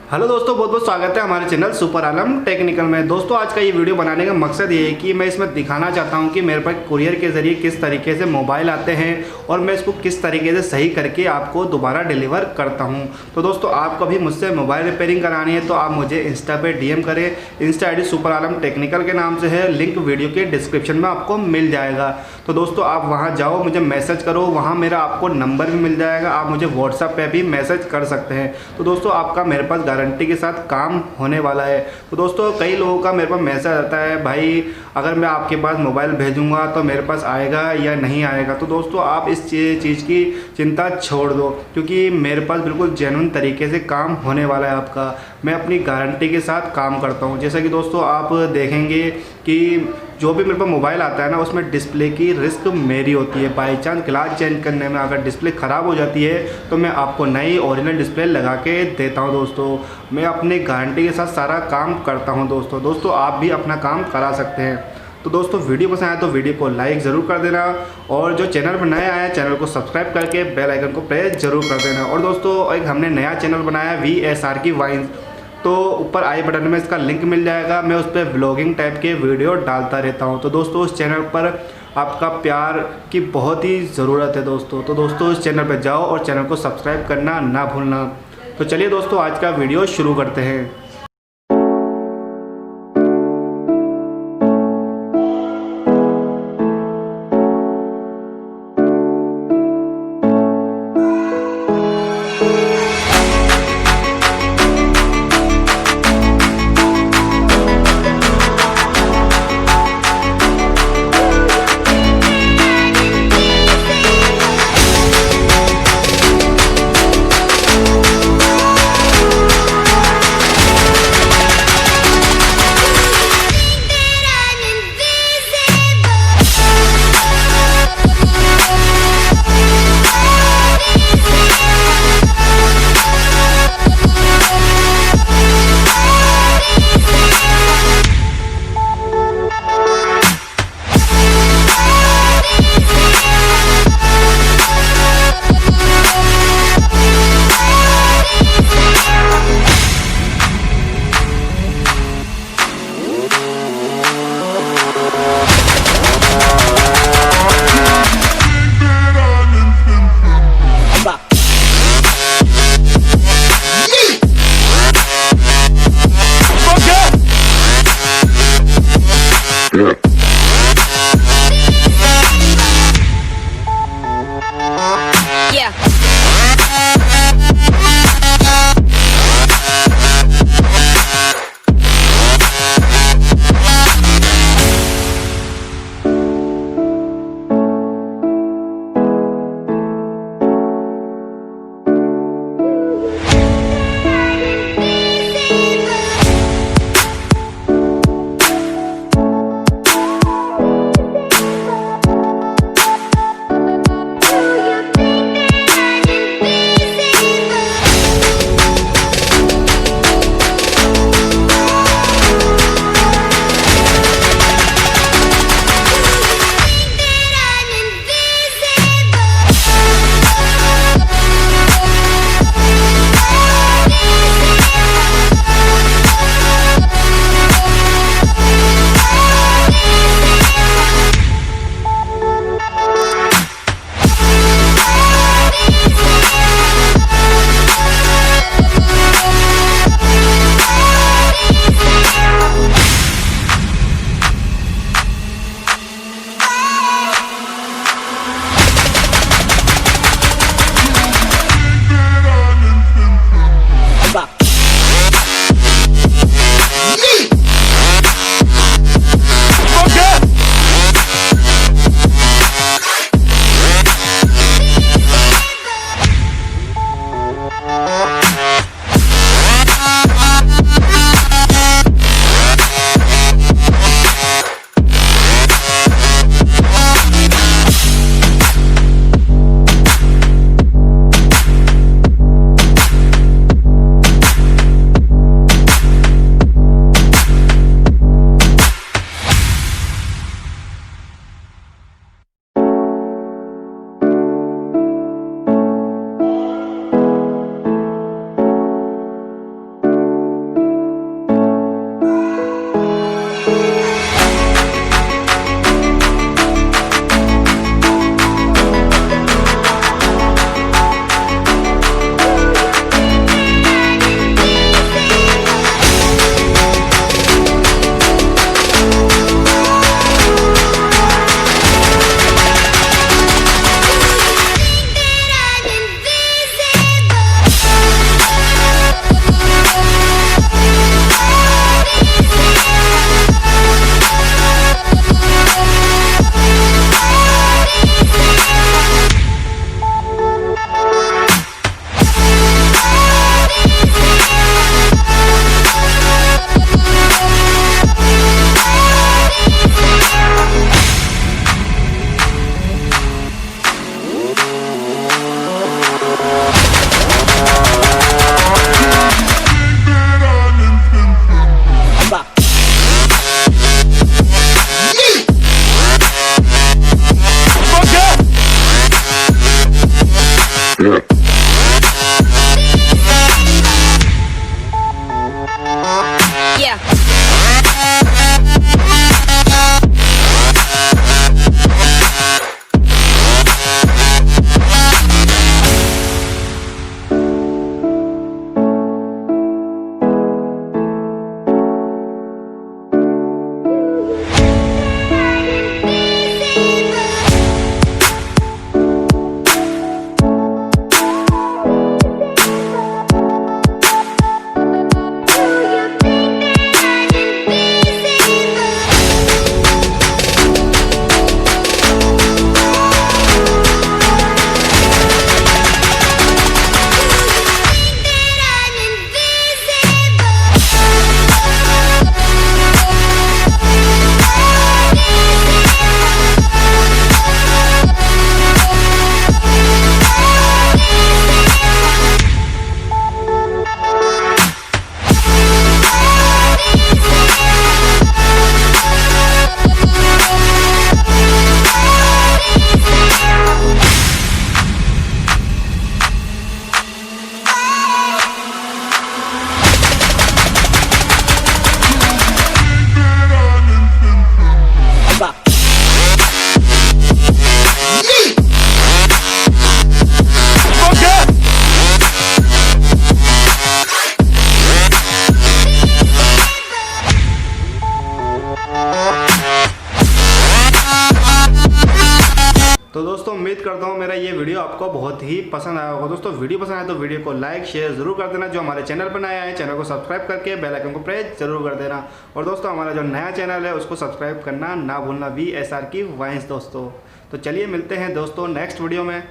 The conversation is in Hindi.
हेलो दोस्तों, बहुत बहुत स्वागत है हमारे चैनल सुपर आलम टेक्निकल में। दोस्तों आज का ये वीडियो बनाने का मकसद ये है कि मैं इसमें दिखाना चाहता हूँ कि मेरे पास कुरियर के ज़रिए किस तरीके से मोबाइल आते हैं और मैं इसको किस तरीके से सही करके आपको दोबारा डिलीवर करता हूँ। तो दोस्तों आप कभी मुझसे मोबाइल रिपेयरिंग करानी है तो आप मुझे इंस्टा पे डीएम करें। इंस्टा आईडी सुपर आलम टेक्निकल के नाम से है, लिंक वीडियो के डिस्क्रिप्शन में आपको मिल जाएगा। तो दोस्तों आप वहाँ जाओ, मुझे मैसेज करो, वहाँ मेरा आपको नंबर भी मिल जाएगा, आप मुझे व्हाट्सएप पे भी मैसेज कर सकते हैं। तो दोस्तों आपका मेरे पास गारंटी के साथ काम होने वाला है। तो दोस्तों कई लोगों का मेरे पास मैसेज आता है, भाई अगर मैं आपके पास मोबाइल भेजूंगा तो मेरे पास आएगा या नहीं आएगा। तो दोस्तों आप इस चीज़ की चिंता छोड़ दो, क्योंकि मेरे पास बिल्कुल जेन्युइन तरीके से काम होने वाला है आपका। मैं अपनी गारंटी के साथ काम करता हूं। जैसा कि दोस्तों आप देखेंगे कि जो भी मेरे पास मोबाइल आता है ना, उसमें डिस्प्ले की रिस्क मेरी होती है। बाई चांस ग्लास चेंज करने में अगर डिस्प्ले ख़राब हो जाती है तो मैं आपको नई ओरिजिनल डिस्प्ले लगा के देता हूं। दोस्तों मैं अपनी गारंटी के साथ सारा काम करता हूं। दोस्तों आप भी अपना काम करा सकते हैं। तो दोस्तों वीडियो पसंद आया तो वीडियो को लाइक ज़रूर कर देना, और जो चैनल पर नया आया है चैनल को सब्सक्राइब करके बेल आइकन को प्रेस जरूर कर देना। और दोस्तों एक हमने नया चैनल बनाया है VSR की वाइन्स, तो ऊपर आई बटन में इसका लिंक मिल जाएगा। मैं उस पर व्लॉगिंग टाइप के वीडियो डालता रहता हूँ। तो दोस्तों उस चैनल पर आपका प्यार की बहुत ही ज़रूरत है दोस्तों। तो दोस्तों उस चैनल पर जाओ और चैनल को सब्सक्राइब करना ना भूलना। तो चलिए दोस्तों आज का वीडियो शुरू करते हैं। करता हूँ मेरा ये वीडियो आपको बहुत ही पसंद आया होगा। दोस्तों वीडियो पसंद आए तो वीडियो को लाइक शेयर ज़रूर कर देना। जो हमारे चैनल पर नया है चैनल को सब्सक्राइब करके बेल आइकन को प्रेस जरूर कर देना। और दोस्तों हमारा जो नया चैनल है उसको सब्सक्राइब करना ना भूलना, VSR की वाइन्स दोस्तों। तो चलिए मिलते हैं दोस्तों नेक्स्ट वीडियो में।